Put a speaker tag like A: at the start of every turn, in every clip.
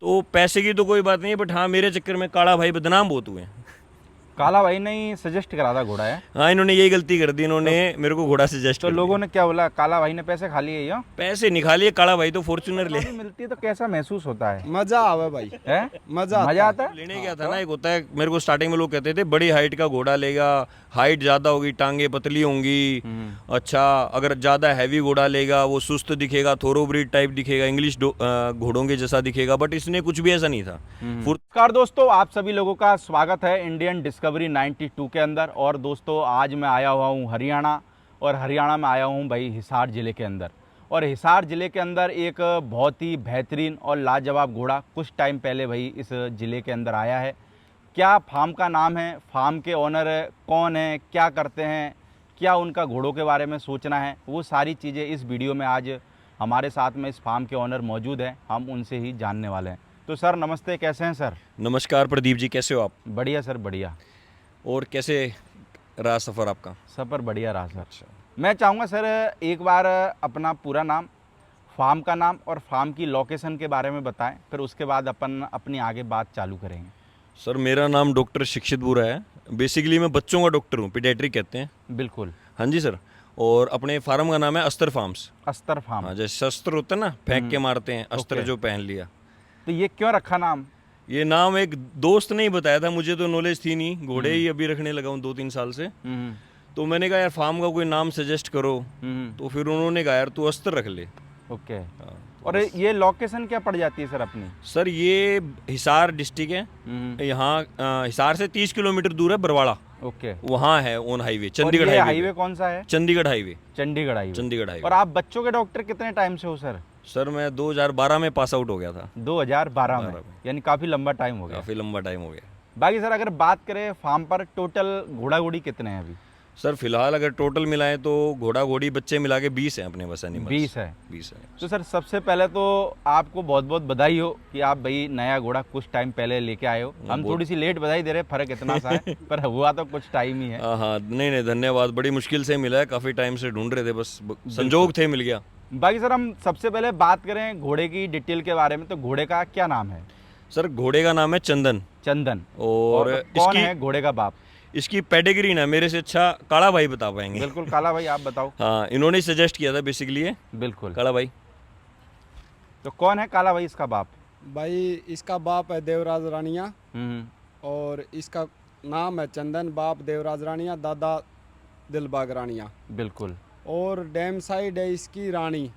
A: तो पैसे की तो कोई बात नहीं है, बट हाँ मेरे चक्कर में काला भाई बदनाम बहुत हुए हैं।
B: काला भाई ने ही सजेस्ट करा था घोड़ा है।
A: हाँ इन्होंने यही गलती कर दी, इन्होंने मेरे को घोड़ा सजेस्ट
B: तो
A: कर
B: लोगों
A: दिया।
B: ने क्या बोला, काला भाई ने पैसे खा लिए या
A: पैसे निकालिए, काला भाई तो फॉर्च्यूनर ले।
B: भी मिलती है तो कैसा महसूस होता है?
C: मजा आवे भाई,
B: है
C: मजा
B: मजा आता है।
A: लेने गया था ना, एक होता है, मेरे को स्टार्टिंग में लोग कहते थे बड़ी हाइट का घोड़ा लेगा, हाइट ज़्यादा होगी, टांगे पतली होंगी, अच्छा अगर ज़्यादा हैवी घोड़ा लेगा वो सुस्त दिखेगा, थोरोब्रीड टाइप दिखेगा, इंग्लिश घोड़ों के जैसा दिखेगा, बट इसने कुछ भी ऐसा नहीं था।
B: नमस्कार दोस्तों, आप सभी लोगों का स्वागत है इंडियन डिस्कवरी 92 के अंदर। और दोस्तों आज मैं आया हुआ हूँ हरियाणा, और हरियाणा में आया हूँ भाई हिसार ज़िले के अंदर। और हिसार ज़िले के अंदर एक बहुत ही बेहतरीन और लाजवाब घोड़ा कुछ टाइम पहले भाई इस ज़िले के अंदर आया है। क्या फार्म का नाम है, फार्म के ओनर कौन है, क्या करते हैं, क्या उनका घोड़ों के बारे में सोचना है, वो सारी चीज़ें इस वीडियो में आज हमारे साथ में इस फार्म के ओनर मौजूद हैं, हम उनसे ही जानने वाले हैं। तो सर नमस्ते, कैसे हैं सर?
A: नमस्कार प्रदीप जी, कैसे हो आप?
B: बढ़िया सर, बढ़िया।
A: और कैसे रहा सफ़र आपका?
B: सफ़र बढ़िया रहा सर। मैं चाहूँगा सर एक बार अपना पूरा नाम, फार्म का नाम और फार्म की लोकेशन के बारे में बताएं, फिर उसके बाद अपन अपनी आगे बात चालू करेंगे।
A: सर मेरा नाम डॉक्टर शिक्षित बुरा है, बेसिकली मैं बच्चों का डॉक्टर हूँ, पीडियाट्रिक कहते हैं।
B: बिल्कुल।
A: हाँ जी सर। और अपने फार्म का नाम है अस्तर फार्म्स।
B: अस्तर फार्म।
A: हाँ, जैसे शस्त्र होता है ना, फेंक के मारते हैं, अस्त्र जो पहन लिया।
B: तो ये क्यों रखा नाम?
A: ये नाम एक दोस्त ने ही बताया था, मुझे तो नॉलेज थी नहीं, घोड़े ही अभी रखने लगा हूँ 2-3 साल से। तो मैंने कहा यार फार्म का कोई नाम सजेस्ट करो, तो फिर उन्होंने कहा यार तू अस्तर रख ले।
B: ओके।
A: हाँ,
B: और ये लोकेशन क्या पड़ जाती है सर अपनी?
A: सर ये हिसार डिस्ट्रिक्ट है, यहाँ हिसार से 30 किलोमीटर दूर है बरवाड़ा।
B: ओके।
A: वहाँ है ऑन हाईवे,
B: और
A: चंडीगढ़
B: ये
A: हाईवे।
B: हाईवे कौन सा है?
A: Chandigarh highway.
B: Chandigarh highway.
A: Chandigarh highway.
B: और आप बच्चों के डॉक्टर कितने टाइम से हो सर?
A: सर मैं 2012 में पास आउट हो गया था।
B: 2012 में, यानी काफ़ी लंबा टाइम हो गया।
A: काफ़ी लंबा टाइम हो गया।
B: बाकी सर अगर बात करें फार्म पर टोटल घोड़ा घोड़ी कितने हैं अभी?
A: सर फिलहाल अगर टोटल मिलाएं तो घोड़ा घोड़ी बच्चे मिला के 20 हैं अपने बस एनिमल्स।
B: 20 है।
A: 20 है।
B: तो सर सबसे पहले तो आपको बहुत बहुत बधाई हो कि आप भाई नया घोड़ा कुछ टाइम पहले लेके आए हो। हम थोड़ी सी लेट बधाई दे रहे हैं, फर्क इतना सा है पर हुआ तो कुछ टाइम ही है।
A: हाँ नहीं धन्यवाद, बड़ी मुश्किल से मिला है, काफ़ी टाइम से ढूंढ रहे थे, बस संजोग थे, मिल गया।
B: बाकी सर हम सबसे पहले बात करें घोड़े की डिटेल के बारे में, तो घोड़े का क्या नाम है?
A: सर घोड़े का नाम है चंदन।
B: चंदन।
A: और
B: कौन है घोड़े का बाप?
A: इसकी पेडिग्री ना मेरे से अच्छा काला भाई बता पाएंगे।
B: बिल्कुल, काला भाई आप बताओ।
A: हाँ इन्होंने सजेस्ट किया था बेसिकली ये।
B: बिल्कुल
A: काला भाई।
B: तो कौन है काला भाई इसका बाप?
C: भाई इसका बाप है देवराज रानिया और इसका नाम है चंदन। बाप देवराज रानिया, दादा दिलबाग रानिया।
B: बिल्कुल।
C: और डैम साइड है इसकी रानी।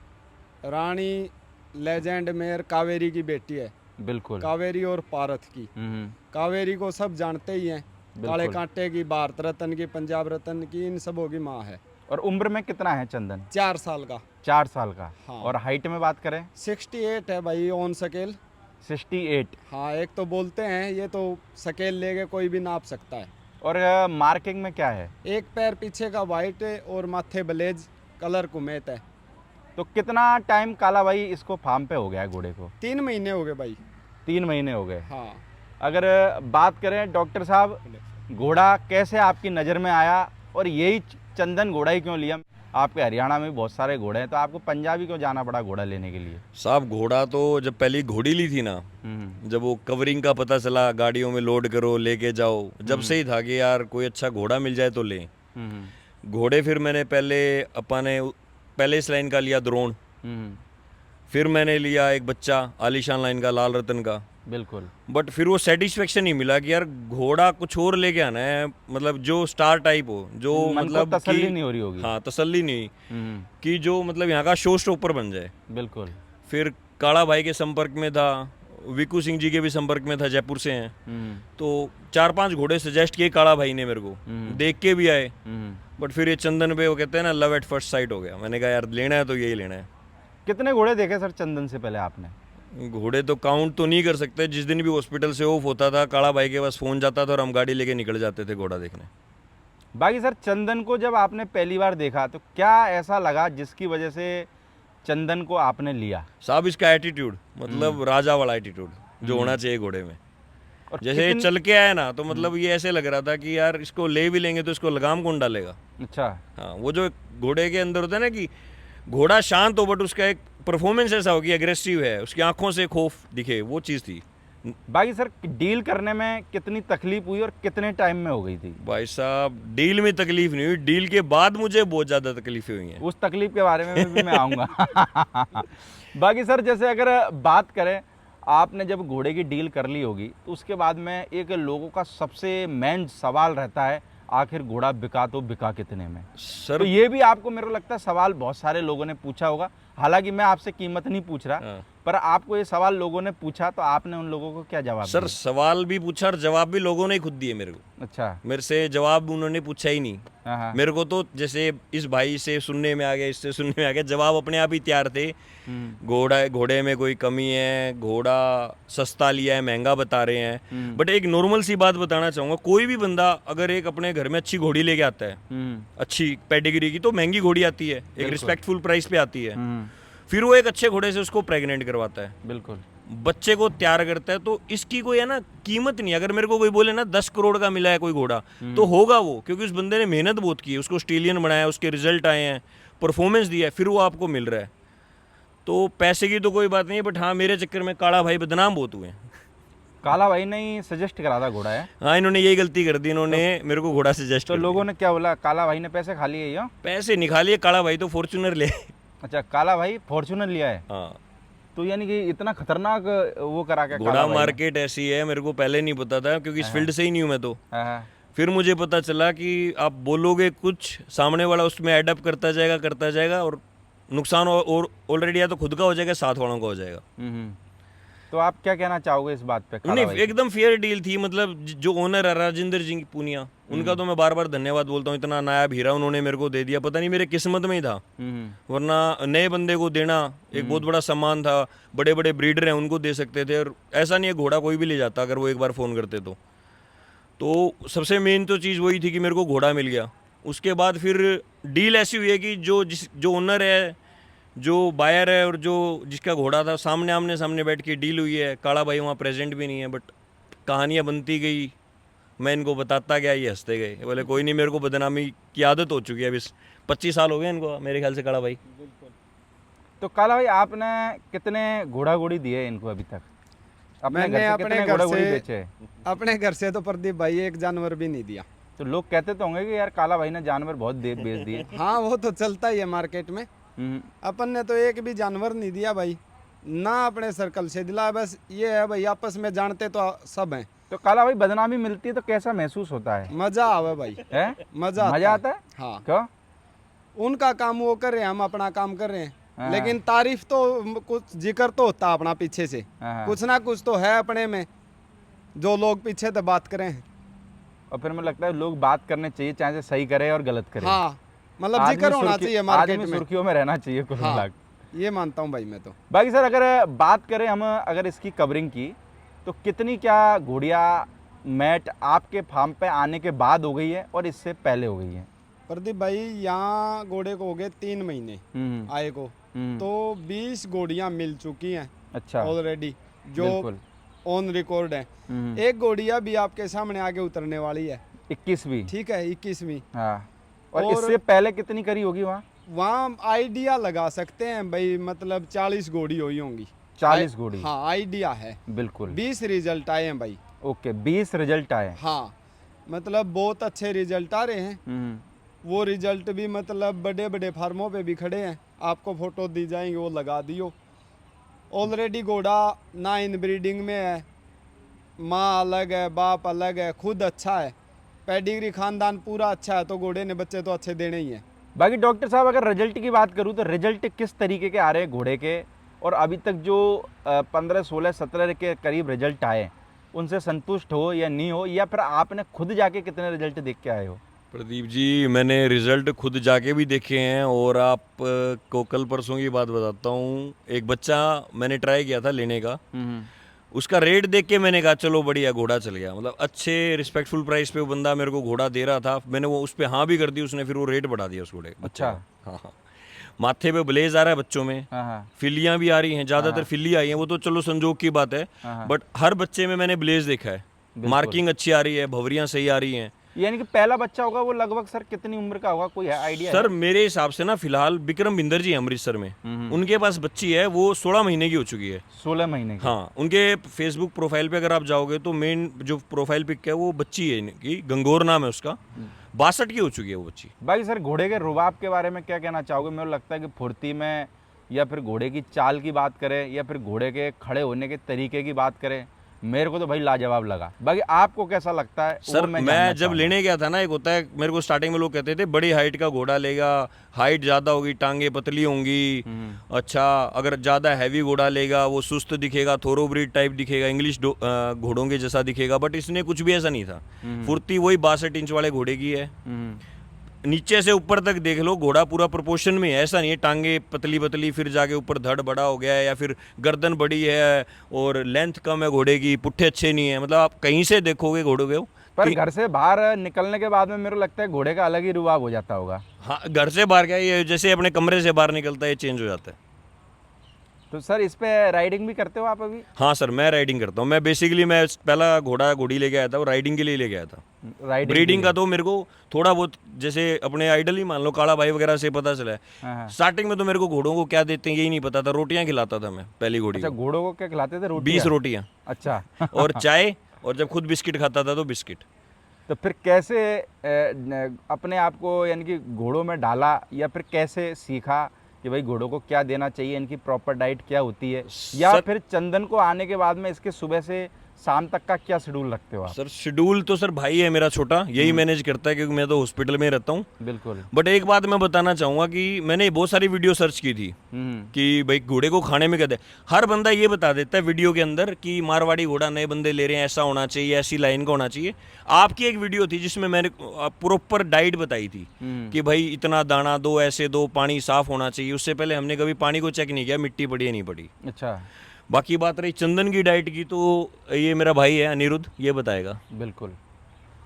C: रानी लेजेंड मेयर कावेरी की बेटी है।
B: बिल्कुल।
C: कावेरी और पारथ की। कावेरी को सब जानते ही हैं, काले कांटे की, भारत रत्न की, पंजाब रत्न की, इन सबों की माँ है।
B: और उम्र में कितना है चंदन?
C: 4 साल का।
B: 4 साल का।
C: हाँ।
B: और हाइट में बात करें?
C: 68 है भाई ऑन स्केल।
B: 68।
C: हाँ, एक तो बोलते हैं, ये तो स्केल लेके कोई भी नाप सकता है।
B: और मार्किंग में क्या है?
C: एक पैर पीछे का वाइट है और माथे ब्लेज कलर कुमेत है।
B: तो कितना टाइम काला भाई इसको फार्म पे हो गया है घोड़े को?
C: 3 महीने हो गए भाई।
B: 3 महीने हो गए।
C: हाँ।
B: अगर बात करें डॉक्टर साहब, घोड़ा कैसे आपकी नज़र में आया और यही चंदन घोड़ा ही क्यों लिया? आपके हरियाणा में बहुत सारे घोड़े हैं, तो आपको पंजाबी क्यों जाना पड़ा घोड़ा लेने के लिए?
A: साहब घोड़ा तो जब पहली घोड़ी ली थी ना, जब वो कवरिंग का पता चला, गाड़ियों में लोड करो लेके जाओ, जब से ही था कि यार कोई अच्छा घोड़ा मिल जाए तो ले। घोड़े फिर मैंने पहले इस लाइन का लिया द्रोण, फिर मैंने लिया एक बच्चा आलीशान लाइन का लाल रतन का।
B: बिल्कुल।
A: बट फिर वो सेटिस्फेक्शन नहीं मिला कि यार घोड़ा कुछ और लेके आना है, मतलब जो स्टार टाइप हो, जो मतलब
B: तसल्ली नहीं हो रही होगी।
A: हाँ तसल्ली नहीं कि जो मतलब यहाँ का शो स्टॉपर बन जाए।
B: बिल्कुल।
A: फिर काला भाई के संपर्क में था, विकू सिंह जी के भी संपर्क में था, जयपुर से हैं, तो 4-5 घोड़े सजेस्ट किए काला भाई ने मेरे को, देख के भी आए। बट फिर ये चंदन पे वो कहते हैं ना, लव एट फर्स्ट साइट हो गया। मैंने कहा यार लेना है तो यही लेना है।
B: कितने घोड़े देखे सर चंदन से पहले आपने?
A: घोड़े तो काउंट तो नहीं कर सकते, जिस दिन भी हॉस्पिटल से ऑफ होता था काला भाई के पास फ़ोन जाता था और हम गाड़ी लेके निकल जाते थे घोड़ा देखने।
B: बाकी सर चंदन को जब आपने पहली बार देखा तो क्या ऐसा लगा जिसकी वजह से चंदन को आपने लिया?
A: साहब इसका एटीट्यूड, मतलब राजा वाला एटीट्यूड जो होना चाहिए घोड़े में।
B: और
A: जैसे ये चल के आया ना, तो मतलब ये ऐसे लग रहा था कि यार इसको ले भी लेंगे तो इसको लगाम कौन डालेगा।
B: अच्छा।
A: हाँ, वो जो घोड़े के अंदर होता है ना कि घोड़ा शांत हो बट उसका एक परफॉर्मेंस ऐसा हो कि एग्रेसिव है, उसकी आंखों से खौफ दिखे, वो चीज़ थी।
B: बाकी सर डील करने में कितनी तकलीफ हुई और कितने टाइम में हो गई थी?
A: भाई साहब डील में तकलीफ नहीं हुई, डील के बाद मुझे बहुत ज़्यादा तकलीफें हुई हैं।
B: उस तकलीफ के बारे में भी मैं आऊँगा। बाकी सर जैसे अगर बात करें, आपने जब घोड़े की डील कर ली होगी तो उसके बाद में एक लोगों का सबसे मेन सवाल रहता है, आखिर घोड़ा बिका तो बिका कितने में?
A: सर
B: तो ये भी आपको मेरे को लगता है सवाल बहुत सारे लोगों ने पूछा होगा। हालांकि मैं आपसे कीमत नहीं पूछ रहा,
A: हाँ।
B: पर आपको ये सवाल लोगों ने पूछा तो आपने उन लोगों को क्या जवाब
A: सर
B: दिया?
A: सवाल भी पूछा और जवाब भी लोगों ने ही खुद दिए मेरे को।
B: अच्छा।
A: मेरे से जवाब उन्होंने पूछा ही नहीं।
B: हाँ हाँ।
A: मेरे को तो जैसे इस भाई से सुनने में आ गया, इससे सुनने में आ गया, जवाब अपने आप ही तैयार थे। घोड़े में कोई कमी है, घोड़ा सस्ता लिया है, महंगा बता रहे हैं। बट एक नॉर्मल सी बात बताना चाहूँगा, कोई भी बंदा अगर एक अपने घर में अच्छी घोड़ी लेके आता है, अच्छी पेडिग्री की, तो महंगी घोड़ी आती है, एक रिस्पेक्टफुल प्राइस पे आती है, फिर वो एक अच्छे घोड़े से उसको प्रेग्नेंट करवाता है,
B: बिल्कुल
A: बच्चे को तैयार करता है। तो इसकी कोई है ना कीमत नहीं। अगर मेरे को कोई बोले ना 10 करोड़ का मिला है कोई घोड़ा, तो होगा वो, क्योंकि उस बंदे ने मेहनत बहुत की है, उसको स्टेलियन बनाया, उसके रिजल्ट आए हैं, परफॉर्मेंस दिया है, फिर वो आपको मिल रहा है। तो पैसे की तो कोई बात नहीं है, बट हाँ मेरे चक्कर में काला भाई बदनाम बहुत हुए हैं।
B: काला भाई ने ही सजेस्ट करा था घोड़ा है?
A: हाँ इन्होंने यही गलती कर दी, इन्होंने मेरे को घोड़ा सजेस्ट
B: तो
A: कर
B: लोगों ने क्या बोला, काला भाई ने पैसे खा लिए या?
A: पैसे निकालिए, काला भाई तो फॉर्च्यूनर ले।
B: अच्छा, काला भाई फॉर्च्यूनर लिया है?
A: हाँ
B: तो यानी कि इतना खतरनाक वो करा के
A: घोड़ा मार्केट ऐसी है, मेरे को पहले नहीं पता था, क्योंकि इस फील्ड से ही नहीं हूँ मैं तो। फिर मुझे पता चला कि आप बोलोगे कुछ, सामने वाला उसमें एडअप करता जाएगा और नुकसान और ऑलरेडी या तो खुद का हो जाएगा, साथ वालों का हो जाएगा।
B: तो आप क्या कहना चाहोगे इस बात पे? काला
A: नहीं
B: भाई
A: एकदम फेयर डील थी। मतलब जो ओनर है राजेंद्र जी पूनिया, उनका तो मैं बार बार धन्यवाद बोलता हूँ। इतना नायाब हीरा उन्होंने मेरे को दे दिया, पता नहीं मेरे किस्मत में ही था, वरना नए बंदे को देना एक बहुत बड़ा सम्मान था। बड़े बड़े ब्रीडर हैं, उनको दे सकते थे, और ऐसा नहीं है घोड़ा कोई भी ले जाता अगर वो एक बार फ़ोन करते तो सबसे मेन तो चीज़ वही थी कि मेरे को घोड़ा मिल गया। उसके बाद फिर डील ऐसी हुई है कि जो ओनर है, जो बायर है, और जो जिसका घोड़ा था, सामने आमने सामने बैठ के डील हुई है। काला भाई वहाँ प्रेजेंट भी नहीं है, बट कहानियाँ बनती गई, मैं इनको बताता गया, ये हंसते गए, बोले कोई नहीं, मेरे को बदनामी की आदत हो चुकी है। अभी 25 साल हो गए इनको मेरे ख्याल से काला भाई।
B: तो काला भाई आपने कितने घोड़ा घोड़ी दिए इनको अभी तक?
C: मैंने अपने घर
B: घोड़ा-घोड़ी
C: से
B: बेचे?
C: अपने घर से तो प्रदीप भाई एक जानवर भी नहीं दिया।
B: तो लोग कहते तो होंगे कि यार काला भाई ने जानवर बहुत बेच दिए।
C: हाँ वो तो चलता ही है मार्केट में। अपन ने तो एक भी जानवर नहीं दिया भाई, ना अपने सर्कल से दिला। बस ये है भाई, आपस में जानते तो सब हैं।
B: तो काला भाई बदनामी मिलती है तो कैसा महसूस होता है?
C: मजा आवे भाई,
B: है?
C: मजा
B: आता है?
C: हाँ,
B: क्यों?
C: उनका काम वो कर रहे हैं, हम अपना काम कर रहे हैं। लेकिन तारीफ तो कुछ जिक्र तो होता अपना पीछे से, कुछ ना कुछ तो है अपने में जो लोग पीछे तो बात करें।
B: और फिर मुझे लगता है लोग बात करने चाहिए, चाहे से सही करे और गलत करे।
C: हाँ, मतलब जिक्र होना चाहिए मार्केट में,
B: सुर्खियों में रहना चाहिए कुल मिला के।
C: ये मानता हूँ भाई मैं तो।
B: बाकी सर अगर बात करें हम अगर इसकी कवरिंग की, तो कितनी क्या घोड़िया मैट आपके फार्म पे आने के बाद हो गई है और इससे पहले हो गई है?
C: प्रदीप भाई यहाँ घोड़े को हो गए 3 महीने आए को, तो 20 घोड़ियाँ मिल चुकी हैं। अच्छा, ऑलरेडी जो ऑन रिकॉर्ड है। एक घोड़िया भी आपके सामने आगे उतरने वाली है,
B: 21वीं।
C: ठीक है, 21वीं।
B: हाँ। और इससे पहले कितनी करी होगी
C: वहाँ आइडिया लगा सकते हैं भाई, मतलब 40 घोड़ी हुई होंगी।
B: 40 घोड़ी?
C: हाँ, आइडिया है
B: बिल्कुल।
C: 20 रिजल्ट आए हैं भाई।
B: ओके, 20 रिजल्ट आए?
C: हाँ, मतलब बहुत अच्छे रिजल्ट आ रहे हैं। वो रिजल्ट भी मतलब बड़े बड़े फार्मों पे भी खड़े हैं, आपको फोटो दी जाएंगे, वो लगा दियो। ऑलरेडी घोड़ा ना इन ब्रीडिंग में है, माँ अलग है, बाप अलग है, खुद अच्छा है, पेडिग्री खानदान पूरा अच्छा है, तो घोड़े ने बच्चे तो अच्छे देने ही हैं।
B: बाकी डॉक्टर साहब अगर रिजल्ट की बात करूँ तो रिजल्ट किस तरीके के आ रहे हैं घोड़े के, और अभी तक जो 15, 16, 17 के करीब रिजल्ट आए उनसे संतुष्ट हो या नहीं हो, या फिर आपने खुद जाके कितने रिजल्ट देख के आए हो?
A: प्रदीप जी, मैंने रिजल्ट खुद जाके भी देखे हैं, और आप को कल परसों की बात बताता हूँ। एक बच्चा मैंने ट्राई किया था लेने का, उसका रेट देख के मैंने कहा चलो बढ़िया, घोड़ा चल गया। मतलब अच्छे रिस्पेक्टफुल प्राइस पे वो बंदा मेरे को घोड़ा दे रहा था, मैंने वो उस पर हाँ भी कर दी, उसने फिर वो रेट बढ़ा दिया उस घोड़े।
B: अच्छा।
A: हाँ, माथे पे ब्लेज आ रहा है बच्चों में, फिलियाँ भी आ रही हैं, ज़्यादातर फिली आई हैं, वो तो चलो संजोग की बात है, बट हर बच्चे में मैंने ब्लेज देखा है। मार्किंग अच्छी आ रही है, भवरियाँ सही आ रही हैं।
B: यानी कि पहला बच्चा होगा वो लगभग सर कितनी उम्र का होगा, कोई आइडिया
A: सर मेरे हिसाब से ना फिलहाल विक्रम बिंदर जी हैं अमृतसर में, उनके पास बच्ची है, वो 16 महीने की हो चुकी है।
B: 16 महीने की?
A: हाँ, उनके फेसबुक प्रोफाइल पे अगर आप जाओगे तो मेन जो प्रोफाइल पिक है वो बच्ची है इनकी, गंगोर नाम है उसका, 62 की हो चुकी है वो बच्ची।
B: बाकी सर घोड़े के रुबाब के बारे में क्या कहना चाहोगे? मेरे को लगता है कि फुर्ती में, या फिर घोड़े की चाल की बात करें, या फिर घोड़े के खड़े होने के तरीके की बात करें, मेरे को तो भाई लाजवाब लगा। बाकी आपको कैसा लगता है?
A: सर मैं जब लेने गया था ना, एक होता है मेरे को स्टार्टिंग में लोग कहते थे बड़ी हाइट का घोड़ा लेगा, हाइट ज़्यादा होगी, टांगे पतली होंगी, अच्छा अगर ज़्यादा हैवी घोड़ा लेगा वो सुस्त दिखेगा, थोरोब्रीड टाइप दिखेगा, इंग्लिश घोड़ों के जैसा दिखेगा, बट इसने कुछ भी ऐसा नहीं था। फुर्ती वही 62 इंच वाले घोड़े की है, नीचे से ऊपर तक देख लो घोड़ा पूरा प्रोपोर्शन में है, ऐसा नहीं है टांगे पतली पतली फिर जाके ऊपर धड़ बड़ा हो गया है, या फिर गर्दन बड़ी है और लेंथ कम है घोड़े की, पुट्ठे अच्छे नहीं है, मतलब आप कहीं से देखोगे घोड़े को।
B: पर घर से बाहर निकलने के बाद में मेरे को लगता है घोड़े का अलग ही रुबाब हो जाता होगा।
A: हाँ, घर से बाहर क्या, ये जैसे अपने कमरे से बाहर निकलता है, ये चेंज हो जाता है।
B: तो सर इस पे राइडिंग भी करते हो आप अभी?
A: हाँ सर, मैं राइडिंग करता हूँ। मैं बेसिकली मैं पहला घोड़ा घोड़ी लेके आया था, वो राइडिंग के लिए लेके आया था।
B: राइडिंग
A: ब्रीडिंग का तो मेरे को थोड़ा बहुत, जैसे अपने आइडल ही मान लो काला भाई वगैरह से पता चला है। स्टार्टिंग में तो मेरे को घोड़ों को क्या देते हैं यही नहीं पता था, रोटियां खिलाता था मैं पहली घोड़ी
B: अच्छा,
A: को।
B: घोड़ों को क्या खिलाते थे? रोटी?
A: 20 रोटियां
B: अच्छा
A: और चाय, और जब खुद बिस्किट खाता था तो बिस्किट।
B: तो फिर कैसे अपने आप को यानी कि घोड़ों में डाला, या फिर कैसे सीखा कि भाई घोड़ों को क्या देना चाहिए, इनकी प्रॉपर डाइट क्या होती है, या फिर चंदन को आने के बाद में इसके सुबह से शाम तक का क्या शेड्यूल रखते हो आप?
A: सर शेड्यूल तो सर भाई है मेरा छोटा, यही मैनेज करता है क्योंकि मैं तो हॉस्पिटल में रहता हूँ।
B: बिल्कुल।
A: बट एक बात मैं बताना चाहूँगा कि मैंने बहुत सारी वीडियो सर्च की थी कि भाई घोड़े को खाने में क्या दे। हर बंदा ये बता देता है वीडियो के अंदर कि मारवाड़ी घोड़ा नए बंदे ले रहे हैं, ऐसा होना चाहिए, ऐसी लाइन का होना चाहिए। आपकी एक वीडियो थी जिसमें मैंने प्रॉपर डाइट बताई थी कि भाई इतना दाना दो, ऐसे दो, पानी साफ होना चाहिए। उससे पहले हमने कभी पानी को चेक नहीं किया, मिट्टी पड़ी है नहीं पड़ी।
B: अच्छा,
A: बाकी बात रही चंदन की डाइट की, तो ये मेरा भाई है अनिरुद्ध, ये बताएगा।
B: बिल्कुल।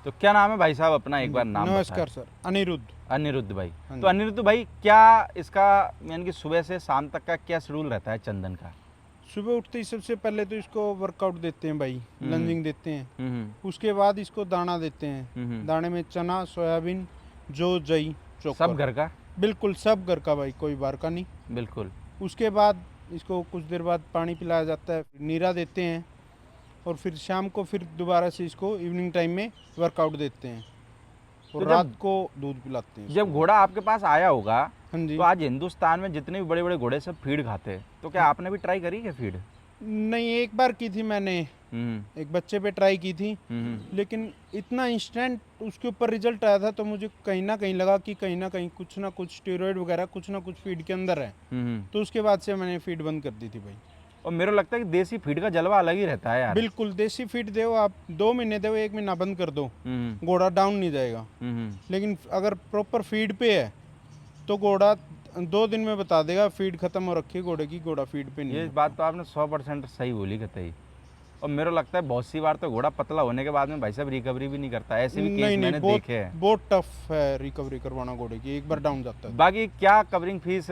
B: तो क्या नाम है भाई साहब अपना, एक बार नाम?
C: नमस्कार सर, अनिरुद्ध।
B: अनिरुद्ध भाई। तो अनिरुद्ध भाई क्या इसका यानी कि सुबह से शाम तक का क्या शेड्यूल रहता है चंदन का?
C: सुबह उठते ही सबसे पहले तो इसको वर्कआउट देते हैं भाई, लंजिंग देते हैं। उसके बाद इसको दाना देते हैं। दाने में चना, सोयाबीन, जौ, जई, चोकर।
B: सब घर का?
C: बिल्कुल सब घर का भाई, कोई बाहर का नहीं।
B: बिल्कुल।
C: उसके बाद इसको कुछ देर बाद पानी पिलाया जाता है, नीरा देते हैं, और फिर शाम को फिर दोबारा से इसको इवनिंग टाइम में वर्कआउट देते हैं, और
B: तो
C: रात को दूध पिलाते हैं।
B: जब घोड़ा आपके पास आया होगा,
C: हाँ जी।
B: तो आज हिंदुस्तान में जितने भी बड़े बड़े घोड़े सब फीड खाते हैं, तो क्या आपने भी ट्राई करी क्या फीड?
C: नहीं, एक बार की थी मैंने, एक बच्चे पे ट्राई की थी, लेकिन इतना इंस्टेंट उसके ऊपर रिजल्ट आया था, तो मुझे कहीं ना कहीं लगा कि कहीं ना कहीं कुछ ना कुछ स्टेरॉइड वगैरह कुछ ना कुछ फीड के अंदर है। तो उसके बाद से मैंने फीड बंद कर दी थी भाई।
B: और मेरे को लगता है कि देसी फीड का जलवा अलग ही रहता है यार।
C: बिल्कुल, देसी फीड दो आप, 2 महीने दो, 1 महीना बंद कर दो, घोड़ा डाउन नहीं जाएगा। लेकिन अगर प्रॉपर फीड पे है तो घोड़ा 2 दिन में बता देगा फीड खत्म हो रखी है घोड़े की, घोड़ा फीड पे नहीं
B: ये
C: है।
B: बात तो आपने 100% सही बोली कतई। और मेरे को लगता है बहुत सी बार तो घोड़ा पतला होने के बाद में भाई साहब रिकवरी भी नहीं करता, ऐसे भी केस मैंने देखे हैं।
C: बहुत टफ है रिकवरी करवाना घोड़े की, एक बार डाउन जाता है।
B: बाकी क्या कवरिंग फीस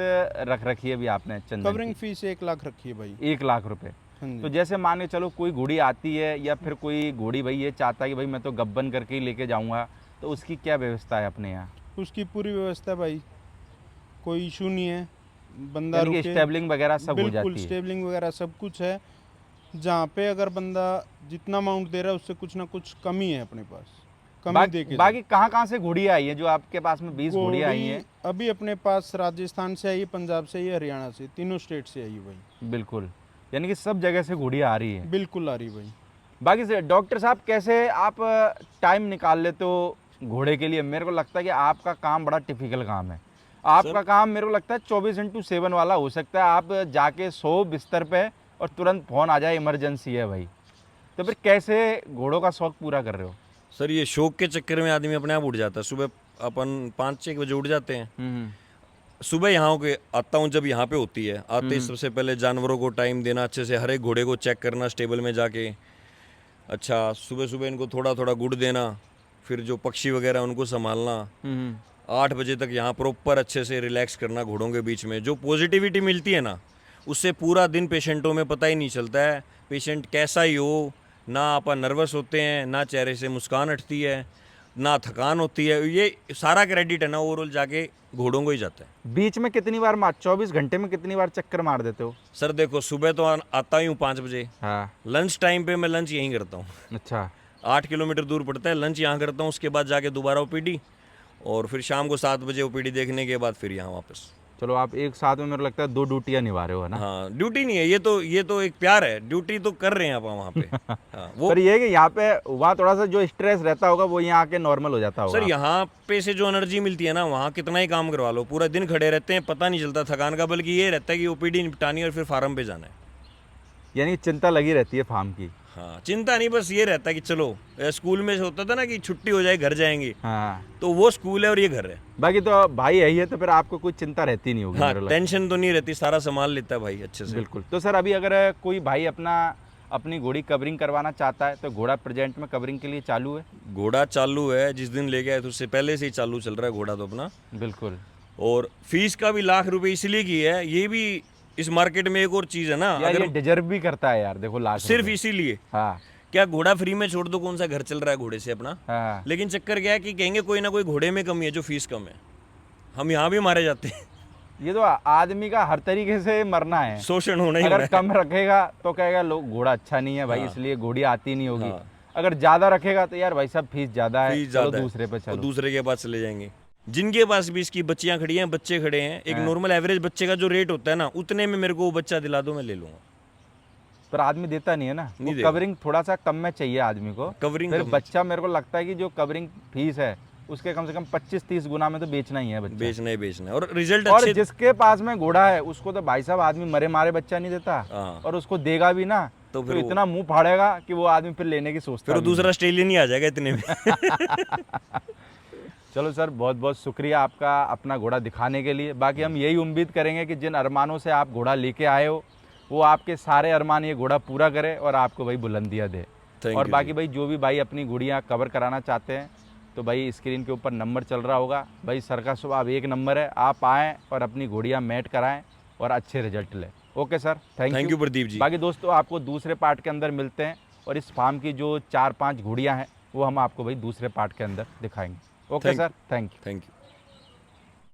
B: रख रखी है अभी आपने चंदन?
C: कवरिंग फीस 1 लाख रखी है भाई।
B: 1 लाख रुपए। तो जैसे मान के चलो कोई घोड़ी आती है, या फिर कोई घोड़ी भाई ये चाहता है कि भाई मैं तो गब्बन करके ही लेके जाऊंगा, तो उसकी क्या व्यवस्था है अपने यहाँ?
C: उसकी पूरी व्यवस्था भाई, कोई इशू नहीं है, बंदा रुके,
B: स्टेबलिंग वगैरह सब हो जाती है?
C: स्टेबलिंग वगैरह सब कुछ है। जहाँ पे अगर बंदा जितना अमाउंट दे रहा है उससे कुछ ना कुछ कमी है अपने पास, कमी दे के।
B: बाकी कहाँ से घोड़ियाँ आई है जो आपके पास में? 20 घोड़ियाँ आई हैं
C: अभी अपने पास। राजस्थान से आई है, पंजाब से आई है, हरियाणा से, तीनों स्टेट से आई है भाई।
B: बिल्कुल, यानी कि सब जगह से घोड़ियाँ आ रही है?
C: बिल्कुल आ रही भाई।
B: बाकी से डॉक्टर साहब कैसे आप टाइम निकाल लेते हो घोड़े के लिए? मेरे को लगता है कि आपका काम बड़ा टिपिकल काम है। आपका काम मेरे को लगता है 24/7 वाला हो सकता है। आप जाके सो बिस्तर पे और तुरंत फ़ोन आ जाए इमरजेंसी है भाई, तो फिर कैसे घोड़ों का शौक पूरा कर रहे हो?
A: सर ये शौक के चक्कर में आदमी अपने आप उठ जाता है। सुबह अपन 5-6 बजे उठ जाते हैं। सुबह यहाँ के आता हूँ, जब यहाँ पे होती है आते ही सबसे पहले जानवरों को टाइम देना, अच्छे से हर एक घोड़े को चेक करना स्टेबल में जाके। अच्छा सुबह सुबह इनको थोड़ा थोड़ा गुड़ देना, फिर जो पक्षी वगैरह उनको संभालना। 8 बजे तक यहाँ प्रॉपर अच्छे से रिलैक्स करना घोड़ों के बीच में। जो पॉजिटिविटी मिलती है ना, उससे पूरा दिन पेशेंटों में पता ही नहीं चलता है पेशेंट कैसा ही हो, ना आप नर्वस होते हैं, ना चेहरे से मुस्कान हटती है। ना थकान होती है, ये सारा क्रेडिट है ना ओवरऑल जाके घोड़ों को ही जाता है।
B: बीच में कितनी बार 24 घंटे में कितनी बार चक्कर मार देते हो?
A: सर देखो, सुबह तो आता ही हूँ 5 बजे,
B: हाँ।
A: लंच टाइम पे मैं लंच यहीं करता हूँ।
B: अच्छा।
A: 8 किलोमीटर दूर पड़ता है, लंच यहाँ करता हूँ, उसके बाद जाके दोबारा ओपीडी, और फिर शाम को 7 बजे ओपीडी देखने के बाद फिर यहाँ वापस।
B: चलो, आप एक साथ में मेरे को लगता है 2 ड्यूटियां निभा रहे हो, है ना?
A: हाँ, ड्यूटी नहीं है ये तो एक प्यार है, ड्यूटी तो कर रहे हैं आप वहाँ पे। हाँ, वो
B: पर ये है कि यहाँ पे वहाँ थोड़ा सा जो स्ट्रेस रहता होगा वो यहाँ आके नॉर्मल हो जाता होगा।
A: सर यहाँ पे से जो एनर्जी मिलती है ना, वहाँ कितना ही काम करवा लो, पूरा दिन खड़े रहते हैं, पता नहीं चलता थकान का, बल्कि ये रहता है कि ओपीडी निपटानी है और फिर फार्म पे जाना है।
B: यानी चिंता लगी रहती है फार्म की।
A: हाँ, चिंता नहीं, बस ये रहता है कि चलो, स्कूल में से होता था ना कि छुट्टी हो जाए घर जाएंगे,
B: हाँ।
A: तो वो स्कूल है और ये घर है।
B: बाकी तो भाई यही है, तो फिर आपको कोई चिंता रहती नहीं होगी।
A: हाँ,
B: मेरे को लगता
A: टेंशन तो नहीं रहती, सारा संभाल लेता है भाई अच्छे
B: है।
A: से।
B: बिल्कुल। तो सर अभी अगर कोई भाई अपनी घोड़ी कवरिंग करवाना चाहता है तो घोड़ा प्रेजेंट में कवरिंग के लिए चालू है?
A: घोड़ा चालू है, जिस दिन लेके आए तो उससे पहले से ही चालू चल रहा है घोड़ा तो अपना।
B: बिल्कुल।
A: और फीस का भी ₹1,00,000 इसलिए की है, ये भी इस मार्केट में एक और चीज है ना,
B: यार
A: अगर
B: ये डिजर्व भी करता है यार, देखो लाख
A: सिर्फ
B: रुपए।
A: इसीलिए,
B: हाँ।
A: क्या घोड़ा फ्री में छोड़ दो, कौन सा घर चल रहा है घोड़े से अपना।
B: हाँ।
A: लेकिन चक्कर क्या है कि कहेंगे कोई ना कोई घोड़े में कमी है जो फीस कम है, हम यहाँ भी मारे जाते हैं।
B: ये तो आदमी का हर तरीके से मरना है।
A: शोषण होना ही
B: अगर
A: होना है।
B: कम रखेगा तो कहेगा लोग घोड़ा अच्छा नहीं है भाई,
A: हाँ।
B: इसलिए घोड़ी आती नहीं होगी।
A: हाँ।
B: अगर ज्यादा रखेगा तो यार भाई साहब फीस ज्यादा है,
A: फीस
B: चलो
A: ज्यादा है,
B: दूसरे पे
A: और
B: चलो।
A: दूसरे के पास चले जाएंगे। जिनके पास भी इसकी बच्चियां खड़ी हैं, बच्चे खड़े हैं, एक नॉर्मल एवरेज बच्चे का जो रेट होता है ना, उतने में मेरे को वो बच्चा दिला दो, मैं ले लूंगा।
B: पर आदमी देता नहीं है ना,
A: नहीं
B: वो
A: देगा।
B: कवरिंग थोड़ा सा कम में चाहिए आदमी को।
A: कवरिंग
B: फिर
A: कम
B: बच्चा मेरे को लगता है कि जो कवरिंग फीस है उसके कम से कम 25-30 गुना में तो बेचना ही है बच्चा।
A: बेचना ही बेचना है, और रिजल्ट
B: और
A: अच्छे।
B: जिसके पास में घोड़ा है उसको तो भाई साहब आदमी मरे मारे बच्चा नहीं देता,
A: हाँ।
B: और उसको देगा भी ना
A: तो
B: तो
A: फिर वो-
B: इतना मुंह फाड़ेगा कि वो आदमी फिर लेने की सोचता
A: फिर वो
B: भी नहीं।
A: दूसरा ऑस्ट्रेलियन ही आ जाएगा इतने में।
B: चलो सर, बहुत बहुत शुक्रिया आपका अपना घोड़ा दिखाने के लिए। बाकी हम यही उम्मीद करेंगे कि जिन अरमानों से आप घोड़ा लेके आए हो वो आपके सारे अरमान ये घोड़ा पूरा करे और आपको भाई बुलंदियाँ दे।
A: Thank
B: और
A: you,
B: बाकी भाई जो भी भाई अपनी घोड़ियाँ कवर कराना चाहते हैं तो भाई स्क्रीन के ऊपर नंबर चल रहा होगा। भाई सर का स्वभाव एक नंबर है, आप आएँ और अपनी घोड़ियाँ मैट कराएँ और अच्छे रिजल्ट लें। Okay sir, thank
A: you Pradeep ji.
B: बाकी दोस्तों आपको दूसरे पार्ट के अंदर मिलते हैं, और इस फार्म की जो 4-5 घोड़ियाँ हैं वो हम आपको भाई दूसरे पार्ट के अंदर दिखाएंगे। Okay sir, thank you.
A: Thank you.